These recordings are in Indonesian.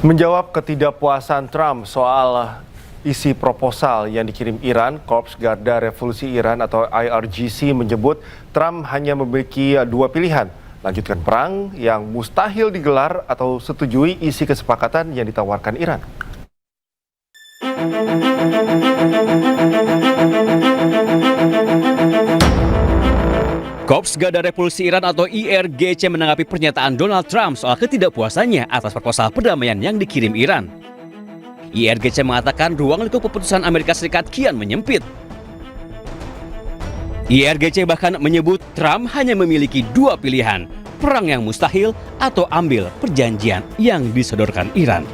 Menjawab ketidakpuasan Trump soal isi proposal yang dikirim Iran, Korps Garda Revolusi Iran atau IRGC menyebut Trump hanya memiliki dua pilihan, lanjutkan perang yang mustahil digelar atau setujui isi kesepakatan yang ditawarkan Iran. Korps Garda Revolusi Iran atau IRGC menanggapi pernyataan Donald Trump soal ketidakpuasannya atas proposal perdamaian yang dikirim Iran. IRGC mengatakan ruang lingkup keputusan Amerika Serikat kian menyempit. IRGC bahkan menyebut Trump hanya memiliki dua pilihan, perang yang mustahil atau ambil perjanjian yang disodorkan Iran.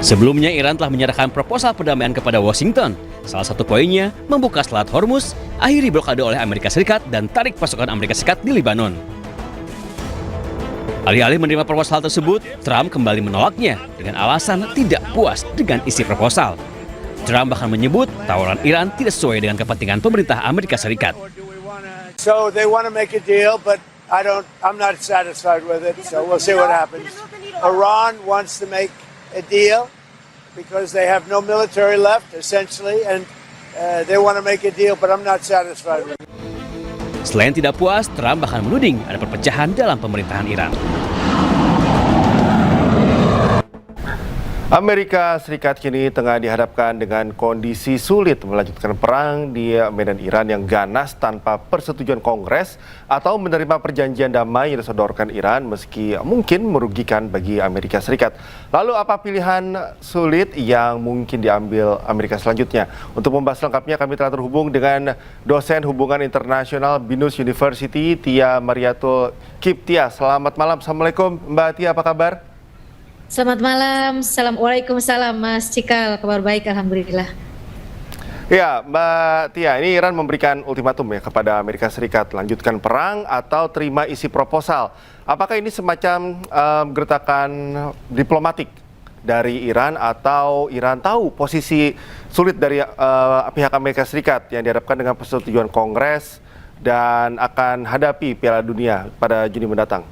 Sebelumnya Iran telah menyerahkan proposal perdamaian kepada Washington. Salah satu poinnya membuka Selat Hormuz, akhiri blokade oleh Amerika Serikat dan tarik pasukan Amerika Serikat di Lebanon. Alih-alih menerima proposal tersebut, Trump kembali menolaknya dengan alasan tidak puas dengan isi proposal. Trump bahkan menyebut tawaran Iran tidak sesuai dengan kepentingan pemerintah Amerika Serikat. So they want to make a deal, but I'm not satisfied with it. So we'll see what happens. Iran wants to make a deal because they have no military left, essentially, and they want to make a deal, but I'm not satisfied with it. Selain tidak puas, Trump bahkan menuding ada perpecahan dalam pemerintahan Iran. Amerika Serikat kini tengah dihadapkan dengan kondisi sulit melanjutkan perang di medan Iran yang ganas tanpa persetujuan Kongres atau menerima perjanjian damai yang disodorkan Iran meski mungkin merugikan bagi Amerika Serikat. Lalu apa pilihan sulit yang mungkin diambil Amerika selanjutnya? Untuk membahas lengkapnya kami telah terhubung dengan dosen hubungan internasional BINUS University, Tia Mariatul Kiptia. Selamat malam, Assalamualaikum Mbak Tia, apa kabar? Selamat malam, Waalaikumsalam Mas Cikal, kabar baik Alhamdulillah. Ya Mbak Tia, ini Iran memberikan ultimatum ya kepada Amerika Serikat, lanjutkan perang atau terima isi proposal. Apakah ini semacam gertakan diplomatik dari Iran atau Iran tahu posisi sulit dari pihak Amerika Serikat yang diharapkan dengan persetujuan Kongres dan akan hadapi Piala Dunia pada Juni mendatang?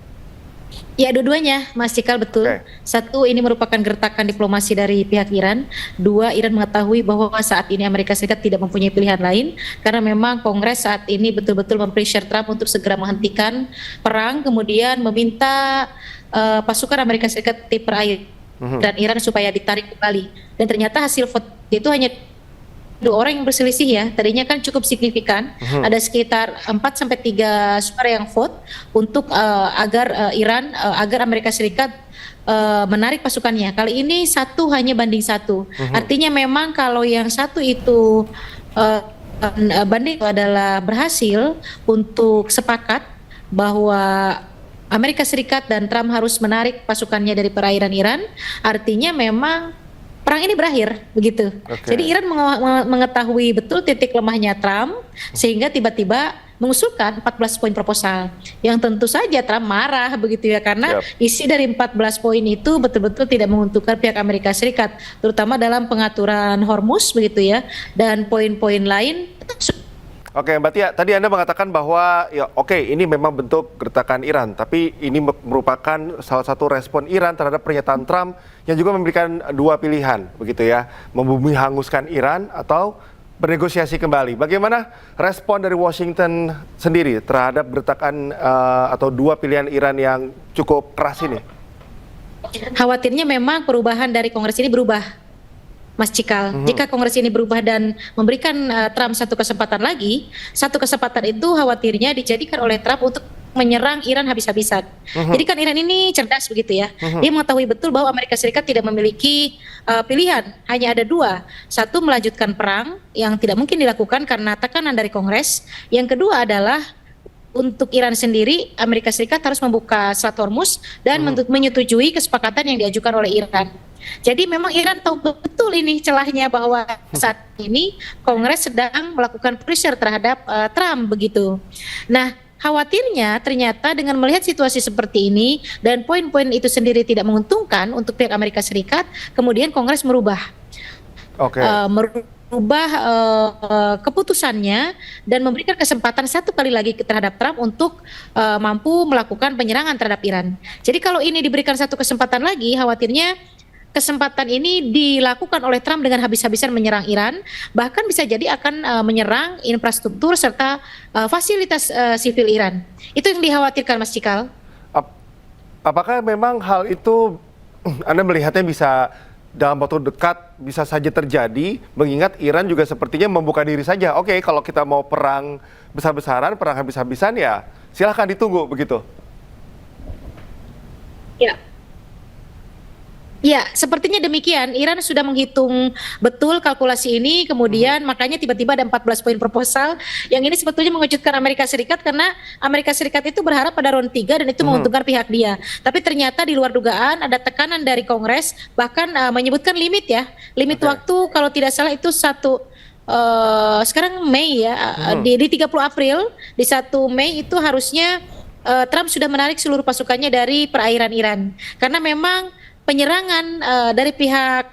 Ya, dua-duanya, Mas Cikal, betul. Okay. Satu, ini merupakan gertakan diplomasi dari pihak Iran. Dua, Iran mengetahui bahwa saat ini Amerika Serikat tidak mempunyai pilihan lain karena memang Kongres saat ini betul-betul mempressure Trump untuk segera menghentikan perang, kemudian meminta pasukan Amerika Serikat di perairan dan Iran supaya ditarik kembali. Dan ternyata hasil vote itu hanya dua orang yang berselisih ya. Tadinya kan cukup signifikan, ada sekitar 4-3 suara yang vote untuk agar Amerika Serikat menarik pasukannya. Kali ini 1 hanya banding 1. Artinya memang kalau yang satu itu banding itu adalah berhasil untuk sepakat bahwa Amerika Serikat dan Trump harus menarik pasukannya dari perairan Iran, artinya memang perang ini berakhir, begitu. Okay. Jadi Iran mengetahui betul titik lemahnya Trump, sehingga tiba-tiba mengusulkan 14 poin proposal. Yang tentu saja Trump marah, begitu ya, karena isi dari 14 poin itu betul-betul tidak menguntungkan pihak Amerika Serikat, terutama dalam pengaturan Hormuz, begitu ya, dan poin-poin lain. Oke, Mbak Tia, tadi Anda mengatakan bahwa ya oke, ini memang bentuk gertakan Iran, tapi ini merupakan salah satu respon Iran terhadap pernyataan Trump yang juga memberikan dua pilihan, begitu ya, membumi hanguskan Iran atau bernegosiasi kembali. Bagaimana respon dari Washington sendiri terhadap gertakan atau dua pilihan Iran yang cukup keras ini? Khawatirnya memang perubahan dari Kongres ini berubah, Mas Cikal. Jika Kongres ini berubah dan memberikan Trump satu kesempatan lagi, satu kesempatan itu khawatirnya dijadikan oleh Trump untuk menyerang Iran habis-habisan. Jadi kan Iran ini cerdas, begitu ya. Dia mengetahui betul bahwa Amerika Serikat tidak memiliki pilihan, hanya ada dua. Satu, melanjutkan perang yang tidak mungkin dilakukan karena tekanan dari Kongres. Yang kedua adalah untuk Iran sendiri, Amerika Serikat harus membuka Selat Hormuz dan menyetujui kesepakatan yang diajukan oleh Iran. Jadi memang Iran tahu betul ini celahnya bahwa saat ini Kongres sedang melakukan pressure terhadap Trump, begitu. Nah, khawatirnya ternyata dengan melihat situasi seperti ini dan poin-poin itu sendiri tidak menguntungkan untuk pihak Amerika Serikat, kemudian Kongres merubah. merubah keputusannya dan memberikan kesempatan satu kali lagi terhadap Trump untuk mampu melakukan penyerangan terhadap Iran. Jadi kalau ini diberikan satu kesempatan lagi, khawatirnya kesempatan ini dilakukan oleh Trump dengan habis-habisan menyerang Iran, bahkan bisa jadi akan menyerang infrastruktur serta fasilitas sipil Iran. Itu yang dikhawatirkan, Mas Cikal. Apakah memang hal itu Anda melihatnya bisa dalam waktu dekat bisa saja terjadi, mengingat Iran juga sepertinya membuka diri saja. Oke, kalau kita mau perang besar-besaran, perang habis-habisan, ya silahkan ditunggu begitu. Ya. Ya, sepertinya demikian. Iran sudah menghitung betul kalkulasi ini, kemudian makanya tiba-tiba ada 14 poin proposal. Yang ini sebetulnya mengejutkan Amerika Serikat karena Amerika Serikat itu berharap pada round 3 dan itu menguntungkan pihak dia. Tapi ternyata di luar dugaan ada tekanan dari Kongres, bahkan menyebutkan limit ya. Limit waktu kalau tidak salah itu sekarang Mei ya, di 30 April, di 1 Mei itu harusnya Trump sudah menarik seluruh pasukannya dari perairan Iran. Karena memang penyerangan dari pihak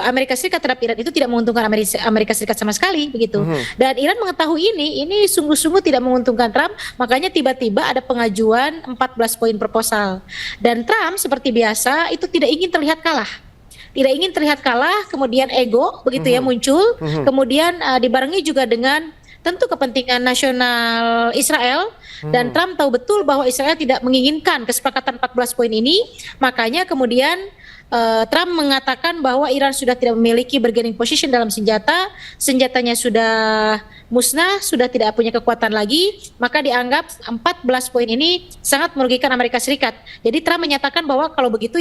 Amerika Serikat terhadap Iran itu tidak menguntungkan Amerika Serikat sama sekali begitu. Dan Iran mengetahui ini sungguh-sungguh tidak menguntungkan Trump, makanya tiba-tiba ada pengajuan 14 poin proposal. Dan Trump seperti biasa itu tidak ingin terlihat kalah. Tidak ingin terlihat kalah, kemudian ego begitu ya muncul, kemudian dibarengi juga dengan tentu kepentingan nasional Israel. Dan Trump tahu betul bahwa Israel tidak menginginkan kesepakatan 14 poin ini, makanya kemudian Trump mengatakan bahwa Iran sudah tidak memiliki bargaining position dalam senjatanya sudah musnah, sudah tidak punya kekuatan lagi, maka dianggap 14 poin ini sangat merugikan Amerika Serikat. Jadi Trump menyatakan bahwa kalau begitu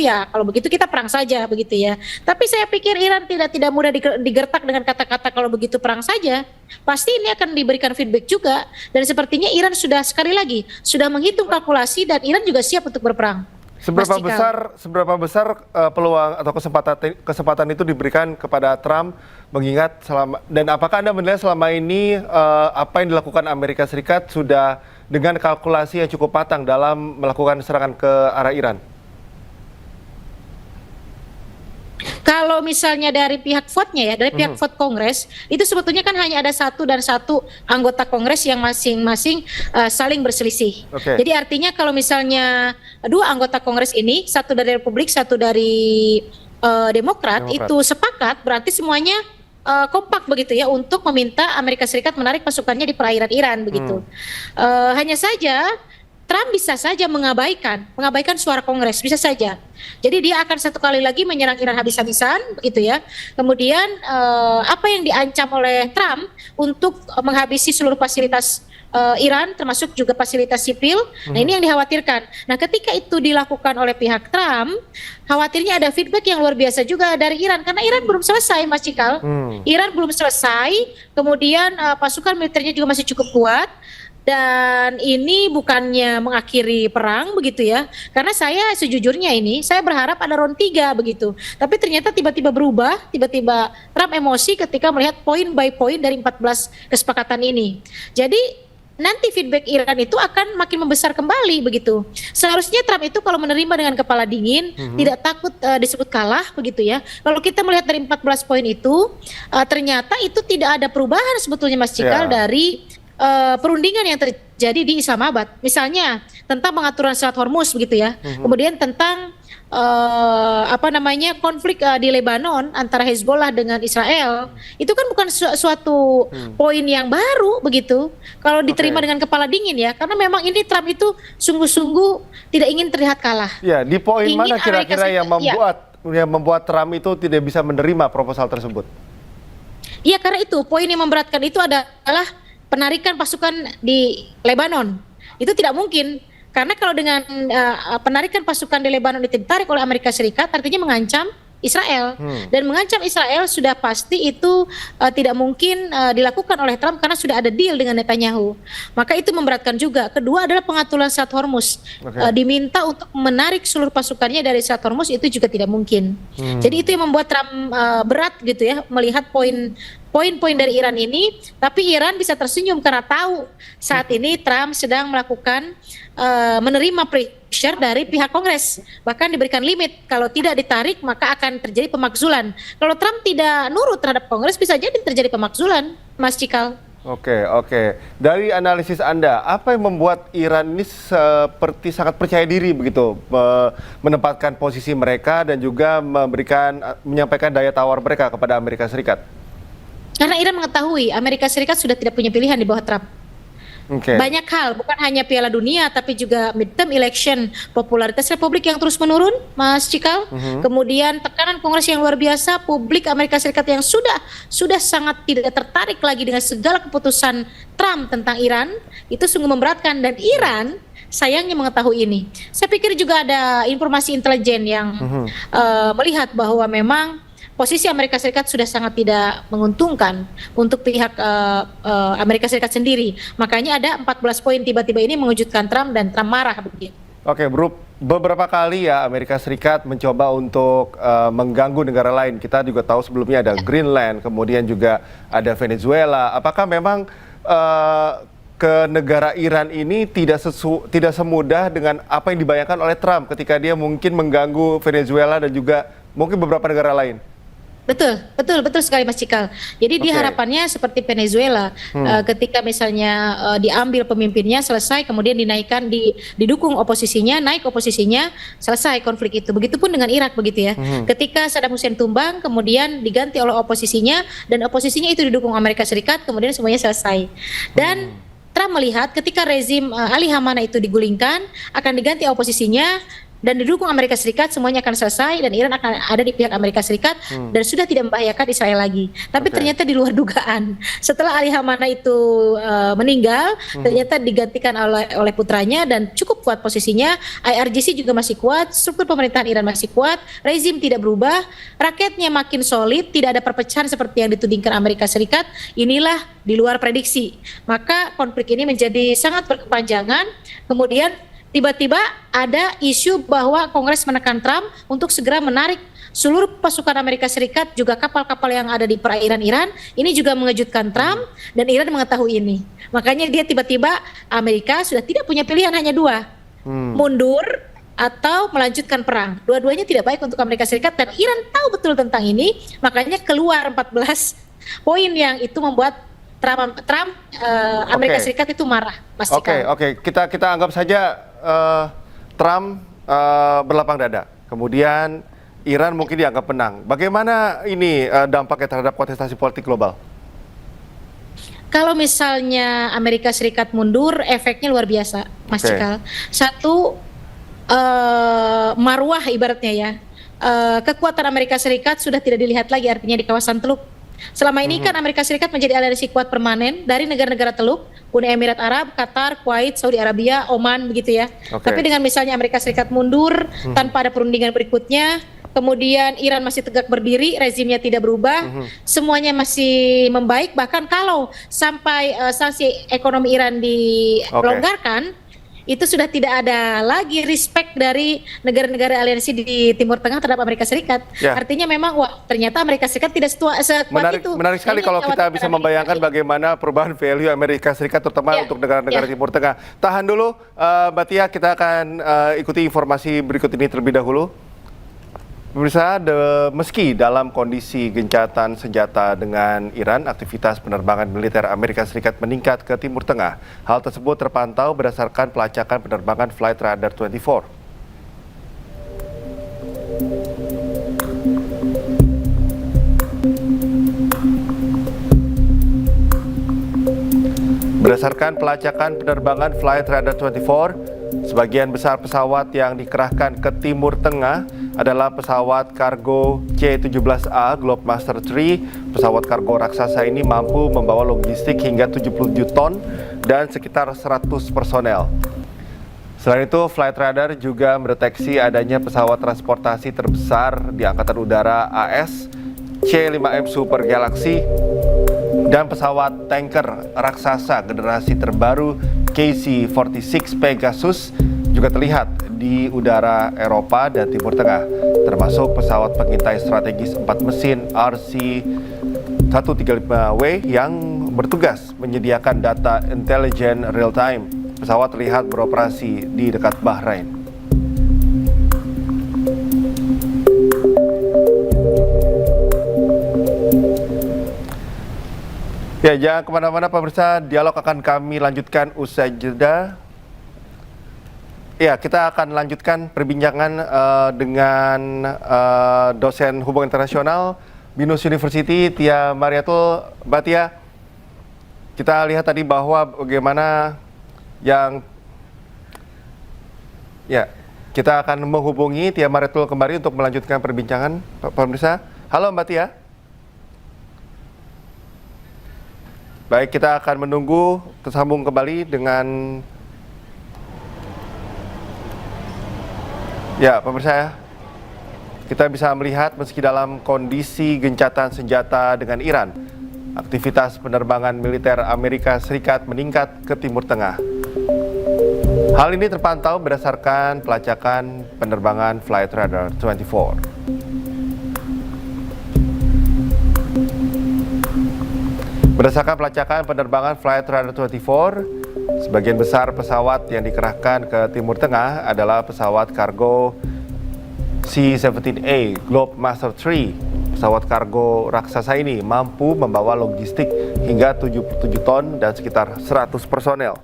kita perang saja begitu ya. Tapi saya pikir Iran tidak mudah digertak dengan kata-kata kalau begitu perang saja. Pasti ini akan diberikan feedback juga, dan sepertinya Iran sudah sekali lagi sudah menghitung kalkulasi dan Iran juga siap untuk berperang. Seberapa besar peluang atau kesempatan itu diberikan kepada Trump, mengingat dan apakah Anda menilai selama ini apa yang dilakukan Amerika Serikat sudah dengan kalkulasi yang cukup matang dalam melakukan serangan ke arah Iran? Kalau misalnya dari pihak vote-nya ya, dari pihak vote Kongres, itu sebetulnya kan hanya ada satu anggota Kongres yang masing-masing saling berselisih. Jadi artinya kalau misalnya dua anggota Kongres ini, satu dari Republik, satu dari Demokrat, itu sepakat, berarti semuanya kompak begitu ya untuk meminta Amerika Serikat menarik pasukannya di perairan Iran begitu. Hanya saja Trump bisa saja mengabaikan suara Kongres, bisa saja. Jadi dia akan satu kali lagi menyerang Iran habis-habisan, begitu ya. Kemudian apa yang diancam oleh Trump untuk menghabisi seluruh fasilitas Iran, termasuk juga fasilitas sipil. Nah ini yang dikhawatirkan. Nah ketika itu dilakukan oleh pihak Trump, khawatirnya ada feedback yang luar biasa juga dari Iran, karena Iran belum selesai, Mas Cikal. Iran belum selesai, kemudian pasukan militernya juga masih cukup kuat. Dan ini bukannya mengakhiri perang begitu ya, karena saya sejujurnya saya berharap ada round 3 begitu, tapi ternyata tiba-tiba berubah, tiba-tiba Trump emosi ketika melihat poin by poin dari 14 kesepakatan ini. Jadi nanti feedback Iran itu akan makin membesar kembali begitu. Seharusnya Trump itu kalau menerima dengan kepala dingin, tidak takut disebut kalah begitu ya. Kalau kita melihat dari 14 poin itu, ternyata itu tidak ada perubahan sebetulnya Mas Cikal dari perundingan yang terjadi di Islamabad, misalnya tentang pengaturan Selat Hormuz begitu ya, kemudian tentang konflik di Lebanon antara Hezbollah dengan Israel, itu kan bukan suatu poin yang baru begitu, kalau diterima dengan kepala dingin ya, karena memang ini Trump itu sungguh-sungguh tidak ingin terlihat kalah. Ya, di poin mana kira-kira yang membuat Trump itu tidak bisa menerima proposal tersebut? Iya, karena itu poin yang memberatkan itu adalah penarikan pasukan di Lebanon. Itu tidak mungkin, karena kalau dengan penarikan pasukan di Lebanon ditarik oleh Amerika Serikat, artinya mengancam Israel. Dan mengancam Israel sudah pasti itu tidak mungkin dilakukan oleh Trump karena sudah ada deal dengan Netanyahu. Maka itu memberatkan juga. Kedua adalah pengaturan Selat Hormuz. Diminta untuk menarik seluruh pasukannya dari Selat Hormuz, itu juga tidak mungkin. Jadi itu yang membuat Trump berat gitu ya, melihat poin-poin dari Iran ini, tapi Iran bisa tersenyum karena tahu saat ini Trump sedang melakukan menerima pressure dari pihak Kongres, bahkan diberikan limit kalau tidak ditarik maka akan terjadi pemakzulan. Kalau Trump tidak nurut terhadap Kongres bisa jadi terjadi pemakzulan, Mas Cikal. Oke. Dari analisis Anda, apa yang membuat Iran ini seperti sangat percaya diri begitu menempatkan posisi mereka dan juga menyampaikan daya tawar mereka kepada Amerika Serikat? Karena Iran mengetahui Amerika Serikat sudah tidak punya pilihan di bawah Trump. Banyak hal, bukan hanya Piala Dunia, tapi juga midterm election, popularitas Republik yang terus menurun, Mas Cikal. Kemudian tekanan Kongres yang luar biasa, publik Amerika Serikat yang sudah sangat tidak tertarik lagi dengan segala keputusan Trump tentang Iran, itu sungguh memberatkan. Dan Iran sayangnya mengetahui ini. Saya pikir juga ada informasi intelijen yang melihat bahwa memang posisi Amerika Serikat sudah sangat tidak menguntungkan untuk pihak Amerika Serikat sendiri. Makanya ada 14 poin tiba-tiba ini mengejutkan Trump dan Trump marah begitu. Oke, beberapa kali ya Amerika Serikat mencoba untuk mengganggu negara lain. Kita juga tahu sebelumnya ada Greenland, kemudian juga ada Venezuela. Apakah memang ke negara Iran ini tidak semudah dengan apa yang dibayangkan oleh Trump ketika dia mungkin mengganggu Venezuela dan juga mungkin beberapa negara lain? Betul sekali Mas Cikal. Jadi dia harapannya seperti Venezuela, ketika misalnya diambil pemimpinnya selesai, kemudian dinaikkan didukung oposisinya, naik oposisinya, selesai konflik itu. Begitupun dengan Irak begitu ya. Ketika Saddam Hussein tumbang, kemudian diganti oleh oposisinya dan oposisinya itu didukung Amerika Serikat, kemudian semuanya selesai. Dan Trump melihat ketika rezim Ali Khamenei itu digulingkan, akan diganti oposisinya dan didukung Amerika Serikat, semuanya akan selesai dan Iran akan ada di pihak Amerika Serikat dan sudah tidak membahayakan Israel lagi. Tapi ternyata di luar dugaan, setelah Ali Khamenei itu meninggal, ternyata digantikan oleh putranya dan cukup kuat posisinya. IRGC juga masih kuat, struktur pemerintahan Iran masih kuat, rezim tidak berubah, rakyatnya makin solid, tidak ada perpecahan seperti yang ditudingkan Amerika Serikat. Inilah di luar prediksi. Maka konflik ini menjadi sangat berkepanjangan. Kemudian tiba-tiba ada isu bahwa Kongres menekan Trump untuk segera menarik seluruh pasukan Amerika Serikat, juga kapal-kapal yang ada di perairan Iran. Ini juga mengejutkan Trump dan Iran mengetahui ini. Makanya dia tiba-tiba, Amerika sudah tidak punya pilihan, hanya dua, mundur atau melanjutkan perang. Dua-duanya tidak baik untuk Amerika Serikat dan Iran tahu betul tentang ini. Makanya keluar 14 poin yang itu membuat Trump Amerika Serikat itu marah. Oke. Kita anggap saja Trump berlapang dada, kemudian Iran mungkin dianggap menang. Bagaimana ini dampaknya terhadap kontestasi politik global? Kalau misalnya Amerika Serikat mundur, efeknya luar biasa, Mas Cikal. Satu, marwah ibaratnya ya. Kekuatan Amerika Serikat sudah tidak dilihat lagi artinya di kawasan Teluk. Selama ini kan Amerika Serikat menjadi aliansi kuat permanen dari negara-negara Teluk, Uni Emirat Arab, Qatar, Kuwait, Saudi Arabia, Oman begitu ya. Tapi dengan misalnya Amerika Serikat mundur tanpa ada perundingan berikutnya, kemudian Iran masih tegak berdiri, rezimnya tidak berubah, semuanya masih membaik. Bahkan kalau sampai sanksi ekonomi Iran dilonggarkan, itu sudah tidak ada lagi respect dari negara-negara aliansi di Timur Tengah terhadap Amerika Serikat. Artinya memang, wah ternyata Amerika Serikat tidak sekuat itu. Menarik sekali kalau kita bisa membayangkan bagaimana perubahan value Amerika Serikat terutama untuk negara-negara Timur Tengah. Tahan dulu, Mbak Tia, kita akan ikuti informasi berikut ini terlebih dahulu. Pemirsa, meski dalam kondisi gencatan senjata dengan Iran, aktivitas penerbangan militer Amerika Serikat meningkat ke Timur Tengah. Hal tersebut terpantau berdasarkan pelacakan penerbangan Flight Radar 24. Berdasarkan pelacakan penerbangan Flight Radar 24, sebagian besar pesawat yang dikerahkan ke Timur Tengah adalah pesawat kargo C-17A Globemaster III. Pesawat kargo raksasa ini mampu membawa logistik hingga 77 ton dan sekitar 100 personel. Selain itu, Flight Radar juga mendeteksi adanya pesawat transportasi terbesar di Angkatan Udara AS, C-5M Super Galaxy, dan pesawat tanker raksasa generasi terbaru KC-46 Pegasus juga terlihat di udara Eropa dan Timur Tengah, termasuk pesawat pengintai strategis 4 mesin RC-135W yang bertugas menyediakan data intelijen real-time. Pesawat terlihat beroperasi di dekat Bahrain. Ya, jangan kemana-mana pemirsa, dialog akan kami lanjutkan usai jeda. Ya, kita akan lanjutkan perbincangan dengan dosen hubungan internasional BINUS University, Tia Mariatul. Mbak Tia, kita lihat tadi bahwa bagaimana kita akan menghubungi Tia Mariatul kembali untuk melanjutkan perbincangan, pemirsa. Halo Mbak Tia. Baik, kita akan menunggu tersambung kembali dengan pemirsa ya. Kita bisa melihat meski dalam kondisi gencatan senjata dengan Iran, aktivitas penerbangan militer Amerika Serikat meningkat ke Timur Tengah. Hal ini terpantau berdasarkan pelacakan penerbangan Flight Radar 24. Berdasarkan pelacakan penerbangan Flight Radar 24, sebagian besar pesawat yang dikerahkan ke Timur Tengah adalah pesawat kargo C-17A Globemaster III. Pesawat kargo raksasa ini mampu membawa logistik hingga 77 ton dan sekitar 100 personel.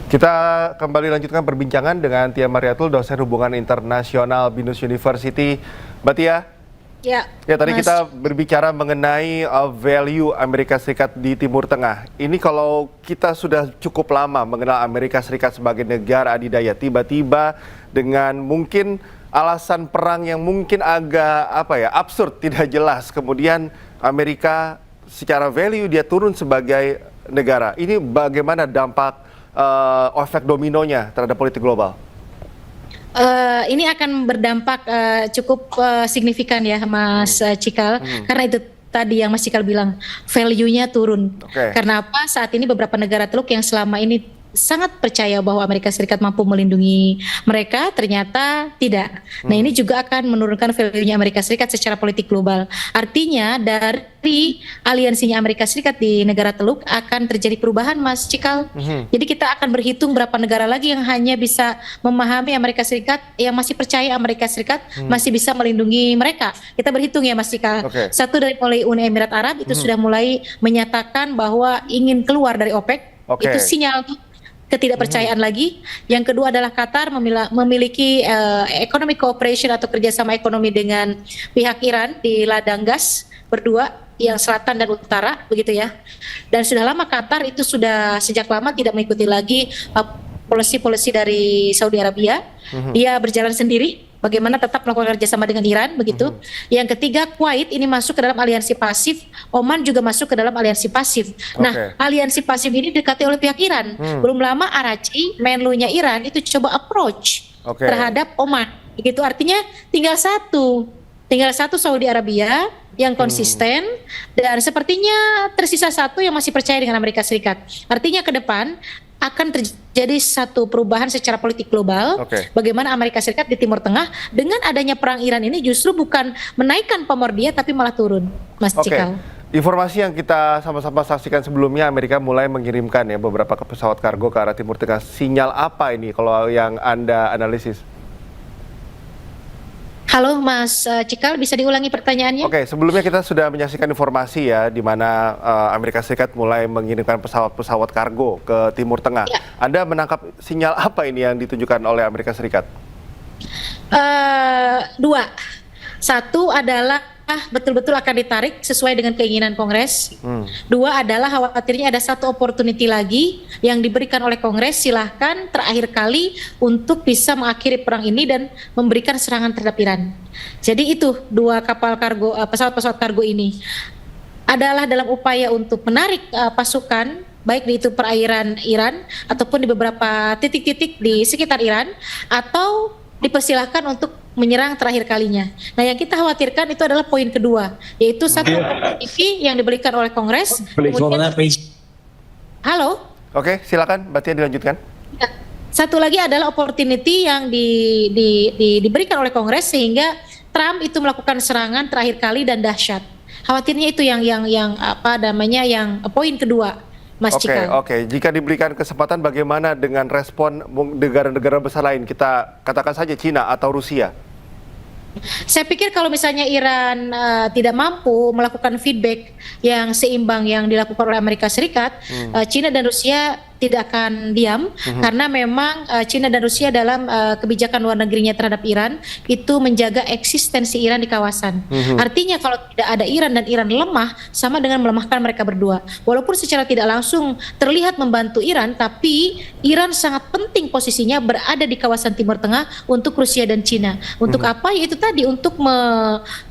Kita kembali lanjutkan perbincangan dengan Tia Mariatul, dosen hubungan internasional BINUS University. Mbak Tia, tadi kita berbicara mengenai value Amerika Serikat di Timur Tengah. Ini kalau kita sudah cukup lama mengenal Amerika Serikat sebagai negara adidaya, tiba-tiba dengan mungkin alasan perang yang mungkin agak absurd, tidak jelas. Kemudian Amerika secara value dia turun sebagai negara. Ini bagaimana dampak efek dominonya terhadap politik global? Ini akan berdampak cukup signifikan ya Mas Cikal, karena itu tadi yang Mas Cikal bilang, value-nya turun. Karena apa? Saat ini beberapa negara teluk yang selama ini sangat percaya bahwa Amerika Serikat mampu melindungi mereka, ternyata tidak. Nah, ini juga akan menurunkan value-nya Amerika Serikat secara politik global. Artinya dari aliansinya Amerika Serikat di negara teluk akan terjadi perubahan, Mas Cikal. Jadi kita akan berhitung berapa negara lagi yang hanya bisa memahami Amerika Serikat, yang masih percaya Amerika Serikat masih bisa melindungi mereka. Kita berhitung ya Mas Cikal. Satu, dari mulai Uni Emirat Arab itu sudah mulai menyatakan bahwa ingin keluar dari OPEC. Itu sinyal ketidakpercayaan lagi. Yang kedua adalah Qatar memiliki economic cooperation atau kerjasama ekonomi dengan pihak Iran di ladang gas berdua, yang selatan dan utara, begitu ya. Dan sudah lama Qatar itu sudah sejak lama tidak mengikuti lagi polisi dari Saudi Arabia. Dia berjalan sendiri, bagaimana tetap melakukan kerjasama dengan Iran, begitu. Yang ketiga, Kuwait ini masuk ke dalam aliansi pasif, Oman juga masuk ke dalam aliansi pasif. Nah, aliansi pasif ini didekati oleh pihak Iran. Belum lama Arachi, Menlunya Iran itu coba approach terhadap Oman, begitu. Artinya tinggal satu Saudi Arabia yang konsisten, dan sepertinya tersisa satu yang masih percaya dengan Amerika Serikat. Artinya ke depan akan terjadi satu perubahan secara politik global. Bagaimana Amerika Serikat di Timur Tengah dengan adanya perang Iran ini justru bukan menaikkan pamor dia, tapi malah turun, Mas Cikal. Informasi yang kita sama-sama saksikan sebelumnya, Amerika mulai mengirimkan ya beberapa pesawat kargo ke arah Timur Tengah. Sinyal apa ini kalau yang Anda analisis? Halo Mas Cikal, bisa diulangi pertanyaannya? Sebelumnya kita sudah menyaksikan informasi ya, di mana Amerika Serikat mulai mengirimkan pesawat-pesawat kargo ke Timur Tengah. Anda menangkap sinyal apa ini yang ditunjukkan oleh Amerika Serikat? Dua. Satu adalah betul-betul akan ditarik sesuai dengan keinginan Kongres. Dua adalah khawatirnya ada satu opportunity lagi yang diberikan oleh Kongres, silahkan terakhir kali untuk bisa mengakhiri perang ini dan memberikan serangan terhadap Iran. Jadi itu dua kapal kargo, pesawat-pesawat kargo ini adalah dalam upaya untuk menarik pasukan, baik di itu perairan Iran ataupun di beberapa titik-titik di sekitar Iran, atau dipersilahkan untuk menyerang terakhir kalinya. Nah, yang kita khawatirkan itu adalah poin kedua, yaitu satu opportunity yang diberikan oleh Kongres. Halo? Silakan Mbak Tia dilanjutkan. Satu lagi adalah opportunity yang diberikan oleh Kongres sehingga Trump itu melakukan serangan terakhir kali dan dahsyat. Khawatirnya itu yang poin kedua Mas Cikal. Oke. Jika diberikan kesempatan, bagaimana dengan respon negara-negara besar lain? Kita katakan saja Cina atau Rusia. Saya pikir kalau misalnya Iran tidak mampu melakukan feedback yang seimbang yang dilakukan oleh Amerika Serikat, Cina dan Rusia tidak akan diam karena memang Cina dan Rusia dalam kebijakan luar negerinya terhadap Iran itu menjaga eksistensi Iran di kawasan. Artinya kalau tidak ada Iran dan Iran lemah sama dengan melemahkan mereka berdua. Walaupun secara tidak langsung terlihat membantu Iran, tapi Iran sangat penting posisinya berada di kawasan Timur Tengah untuk Rusia dan Cina. Untuk apa? Yaitu tadi untuk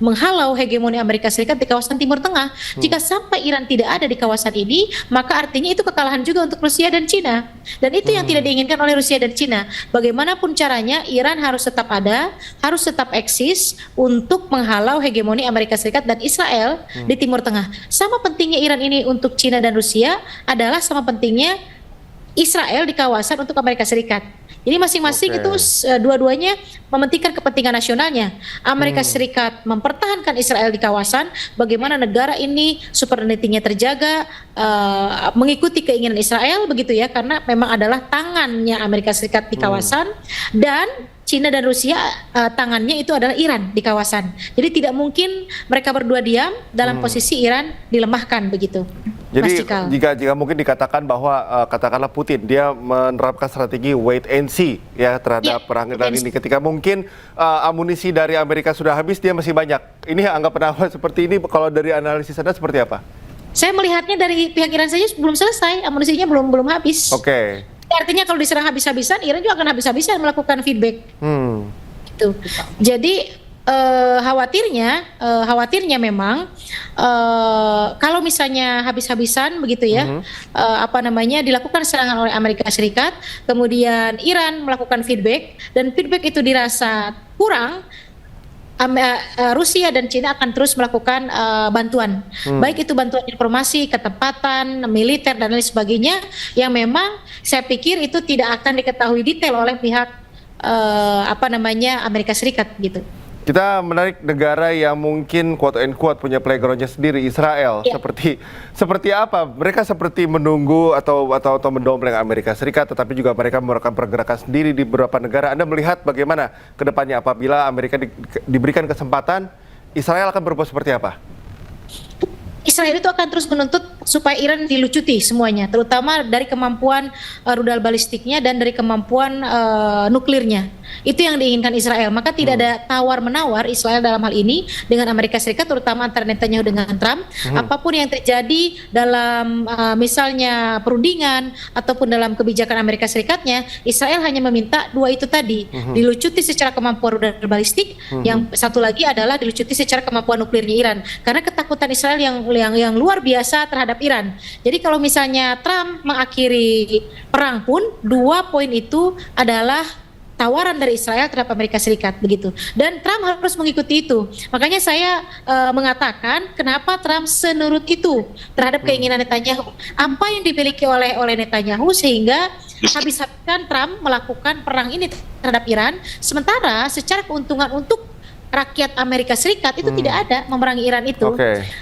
menghalau hegemoni Amerika Serikat di kawasan Timur Tengah. Jika sampai Iran tidak ada di kawasan ini, maka artinya itu kekalahan juga untuk Rusia dan Cina. Dan itu yang tidak diinginkan oleh Rusia dan Cina. Bagaimanapun caranya, Iran harus tetap ada, harus tetap eksis untuk menghalau hegemoni Amerika Serikat dan Israel di Timur Tengah. Sama pentingnya Iran ini untuk Cina dan Rusia adalah sama pentingnya Israel di kawasan untuk Amerika Serikat. Jadi masing-masing itu dua-duanya mementingkan kepentingan nasionalnya. Amerika Serikat mempertahankan Israel di kawasan, bagaimana negara ini sovereignty-nya terjaga, mengikuti keinginan Israel begitu ya, karena memang adalah tangannya Amerika Serikat di kawasan, dan Cina dan Rusia tangannya itu adalah Iran di kawasan. Jadi tidak mungkin mereka berdua diam dalam posisi Iran dilemahkan begitu. Jadi jika mungkin dikatakan bahwa katakanlah Putin dia menerapkan strategi wait and see ya terhadap perang Iran ini, ketika mungkin amunisi dari Amerika sudah habis, dia masih banyak. Ini anggapan awal seperti ini, kalau dari analisis Anda seperti apa? Saya melihatnya dari pihak Iran saja belum selesai, amunisinya belum habis. Oke. Artinya kalau diserang habis-habisan, Iran juga akan habis-habisan melakukan feedback. Gitu. Jadi khawatirnya memang kalau misalnya habis-habisan begitu ya, dilakukan serangan oleh Amerika Serikat, kemudian Iran melakukan feedback dan feedback itu dirasa kurang, Rusia dan Cina akan terus melakukan bantuan, baik itu bantuan informasi, ketepatan, militer dan lain sebagainya, yang memang saya pikir itu tidak akan diketahui detail oleh pihak Amerika Serikat gitu. Kita menarik negara yang mungkin quote and quote punya playgroundnya sendiri, Israel. Seperti apa? Mereka seperti menunggu atau mendompleng Amerika Serikat, tetapi juga mereka melakukan pergerakan sendiri di beberapa negara. Anda melihat bagaimana ke depannya apabila Amerika diberikan kesempatan, Israel akan berbuat seperti apa? Israel itu akan terus menuntut supaya Iran dilucuti semuanya, terutama dari kemampuan rudal balistiknya dan dari kemampuan nuklirnya. Itu yang diinginkan Israel. Maka tidak ada tawar-menawar Israel dalam hal ini dengan Amerika Serikat, terutama antara Netanyahu dengan Trump. Apapun yang terjadi dalam misalnya perundingan ataupun dalam kebijakan Amerika Serikatnya, Israel hanya meminta dua itu tadi, dilucuti secara kemampuan rudal balistik, yang satu lagi adalah dilucuti secara kemampuan nuklirnya Iran. Karena ketakutan Israel yang luar biasa terhadap Iran. Jadi kalau misalnya Trump mengakhiri perang pun, dua poin itu adalah tawaran dari Israel terhadap Amerika Serikat begitu. Dan Trump harus mengikuti itu. Makanya saya mengatakan kenapa Trump senurut itu terhadap keinginan Netanyahu. Apa yang dimiliki oleh Netanyahu sehingga habis-habisan Trump melakukan perang ini terhadap Iran, sementara secara keuntungan untuk rakyat Amerika Serikat itu tidak ada memerangi Iran itu.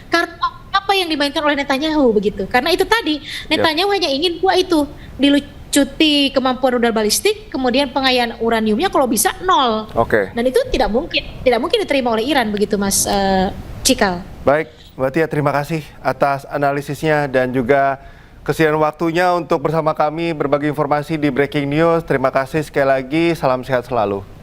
Karena apa yang dimainkan oleh Netanyahu begitu. Karena itu tadi Netanyahu hanya ingin dua itu, dilucuti kemampuan rudal balistik, kemudian pengayaan uraniumnya kalau bisa nol. Dan itu tidak mungkin diterima oleh Iran begitu, Mas Cikal. Baik, Mbak Tia, terima kasih atas analisisnya dan juga kesediaan waktunya untuk bersama kami berbagi informasi di Breaking News. Terima kasih sekali lagi, salam sehat selalu.